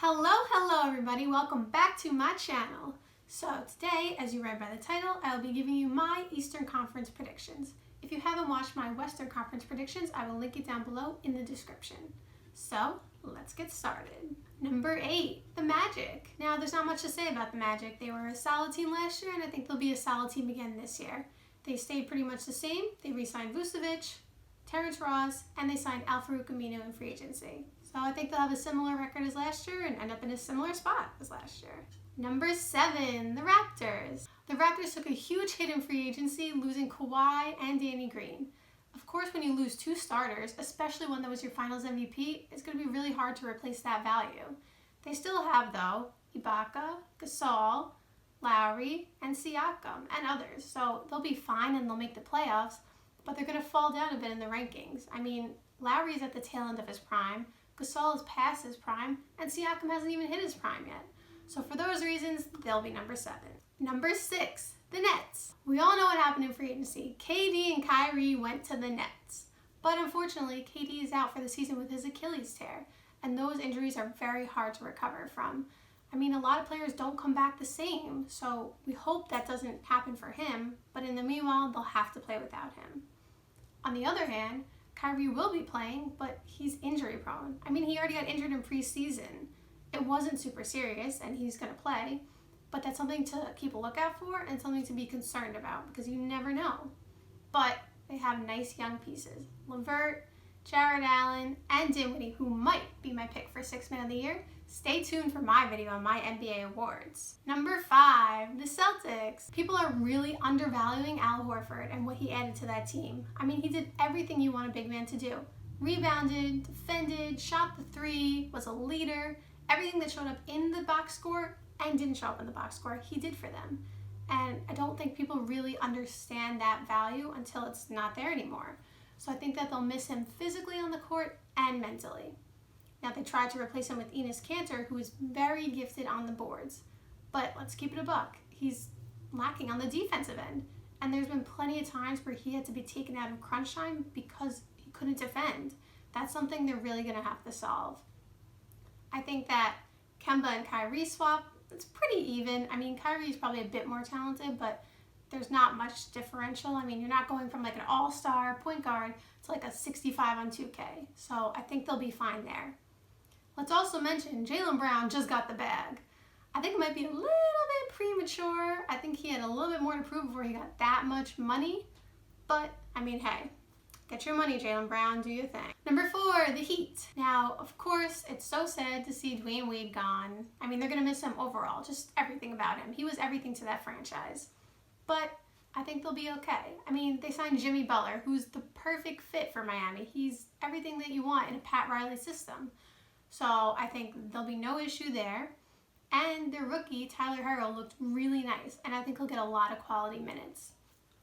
Hello everybody, welcome back to my channel. So today, as you read by the title, I will be giving you my Eastern Conference predictions. If you haven't watched my Western Conference predictions, I will link it down below in the description. So let's get started. Number 8, the Magic. Now there's not much to say about the Magic. They were a solid team last year and I think they'll be a solid team again this year. They stayed pretty much the same. They re-signed Vucevic, Terrence Ross, and they signed Al-Farouq Aminu in free agency. So I think they'll have a similar record as last year and end up in a similar spot as last year. Number 7, the Raptors. The Raptors took a huge hit in free agency, losing Kawhi and Danny Green. Of course, when you lose 2 starters, especially one that was your finals MVP, it's going to be really hard to replace that value. They still have, though, Ibaka, Gasol, Lowry, and Siakam, and others. So they'll be fine and they'll make the playoffs, but they're going to fall down a bit in the rankings. I mean, Lowry's at the tail end of his prime, Gasol is past his prime, and Siakam hasn't even hit his prime yet. So for those reasons, they'll be number 7. Number 6, the Nets. We all know what happened in free agency. KD and Kyrie went to the Nets. But unfortunately, KD is out for the season with his Achilles tear, and those injuries are very hard to recover from. I mean, a lot of players don't come back the same, so we hope that doesn't happen for him, but in the meanwhile, they'll have to play without him. On the other hand, Kyrie will be playing, but he's injury prone. I mean, he already got injured in preseason. It wasn't super serious, and he's going to play, but that's something to keep a lookout for and something to be concerned about because you never know. But they have nice young pieces. LeVert, Jared Allen, and Dinwiddie, who might be my pick for 6th Man of the Year. Stay tuned for my video on my NBA awards. Number 5, the Celtics. People are really undervaluing Al Horford and what he added to that team. I mean, he did everything you want a big man to do. Rebounded, defended, shot the 3, was a leader. Everything that showed up in the box score and didn't show up in the box score, he did for them. And I don't think people really understand that value until it's not there anymore. So I think that they'll miss him physically on the court and mentally. Now, they tried to replace him with Enes Kanter, who is very gifted on the boards. But let's keep it a buck. He's lacking on the defensive end. And there's been plenty of times where he had to be taken out of crunch time because he couldn't defend. That's something they're really going to have to solve. I think that Kemba and Kyrie swap, it's pretty even. I mean, Kyrie's probably a bit more talented, but there's not much differential. I mean, you're not going from like an all-star point guard to like a 65 on 2K. So I think they'll be fine there. Let's also mention Jaylen Brown just got the bag. I think it might be a little bit premature. I think he had a little bit more to prove before he got that much money. But, I mean, hey, get your money, Jaylen Brown, do your thing. Number 4, the Heat. Now, of course, it's so sad to see Dwayne Wade gone. I mean, they're going to miss him overall, just everything about him. He was everything to that franchise. But I think they'll be okay. I mean, they signed Jimmy Butler, who's the perfect fit for Miami. He's everything that you want in a Pat Riley system. So I think there'll be no issue there. And their rookie, Tyler Herro, looked really nice, and I think he'll get a lot of quality minutes.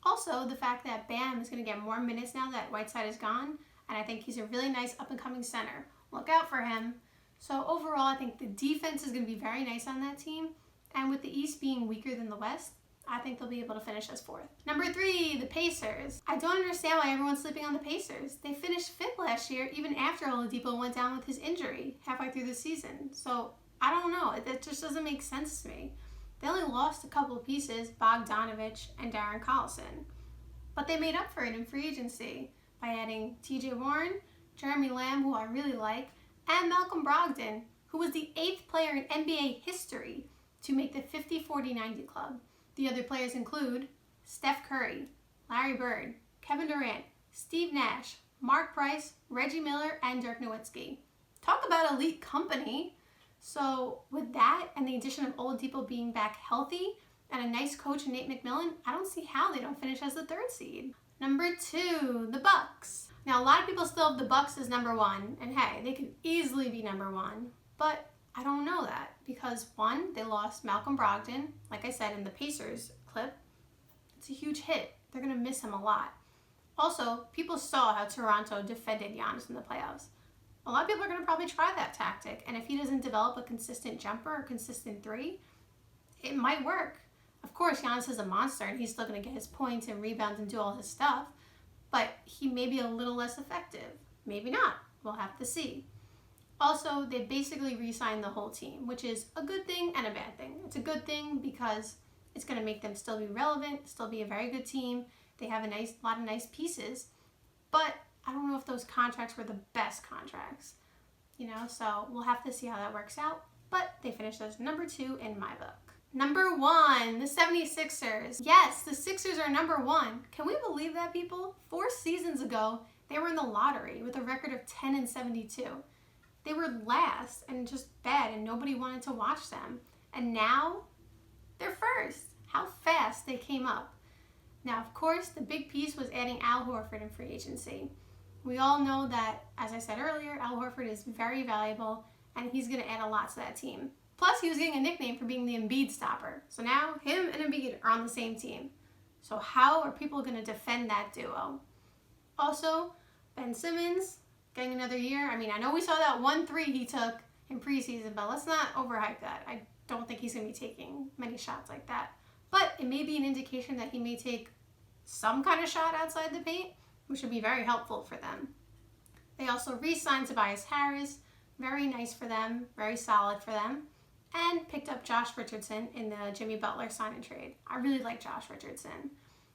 Also, the fact that Bam is going to get more minutes now that Whiteside is gone, and I think he's a really nice up-and-coming center. Look out for him. So overall, I think the defense is going to be very nice on that team, and with the East being weaker than the West, I think they'll be able to finish as 4th. Number 3, the Pacers. I don't understand why everyone's sleeping on the Pacers. They finished 5th last year, even after Oladipo went down with his injury halfway through the season. So, I don't know. It just doesn't make sense to me. They only lost a couple of pieces, Bogdanovich and Darren Collison. But they made up for it in free agency by adding TJ Warren, Jeremy Lamb, who I really like, and Malcolm Brogdon, who was the 8th player in NBA history to make the 50-40-90 club. The other players include Steph Curry, Larry Bird, Kevin Durant, Steve Nash, Mark Price, Reggie Miller, and Dirk Nowitzki. Talk about elite company. So with that and the addition of Oladipo being back healthy and a nice coach in Nate McMillan, I don't see how they don't finish as the 3rd seed. Number 2, the Bucks. Now, a lot of people still have the Bucks as number 1, and hey, they could easily be number 1, but I don't know that because 1, they lost Malcolm Brogdon, like I said in the Pacers clip. It's a huge hit. They're going to miss him a lot. Also, people saw how Toronto defended Giannis in the playoffs. A lot of people are going to probably try that tactic, and if he doesn't develop a consistent jumper or consistent 3, it might work. Of course, Giannis is a monster, and he's still going to get his points and rebounds and do all his stuff, but he may be a little less effective. Maybe not. We'll have to see. Also, they basically re-signed the whole team, which is a good thing and a bad thing. It's a good thing because it's going to make them still be relevant, still be a very good team. They have a lot of nice pieces, but I don't know if those contracts were the best contracts, so we'll have to see how that works out. But they finished as number 2 in my book. Number 1, the 76ers. Yes, the Sixers are number 1. Can we believe that, people? 4 seasons ago, they were in the lottery with a record of 10-72. They were last and just bad, and nobody wanted to watch them. And now, they're first. How fast they came up. Now, of course, the big piece was adding Al Horford in free agency. We all know that, as I said earlier, Al Horford is very valuable, and he's going to add a lot to that team. Plus, he was getting a nickname for being the Embiid stopper. So now, him and Embiid are on the same team. So how are people going to defend that duo? Also, Ben Simmons getting another year. I mean, I know we saw that 1-3 he took in preseason, but let's not overhype that. I don't think he's going to be taking many shots like that. But it may be an indication that he may take some kind of shot outside the paint, which would be very helpful for them. They also re-signed Tobias Harris. Very nice for them, very solid for them. And picked up Josh Richardson in the Jimmy Butler sign and trade. I really like Josh Richardson.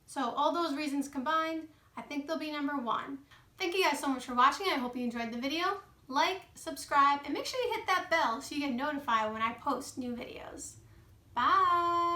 So all those reasons combined, I think they'll be number 1. Thank you guys so much for watching. I hope you enjoyed the video. Like, subscribe, and make sure you hit that bell so you get notified when I post new videos. Bye!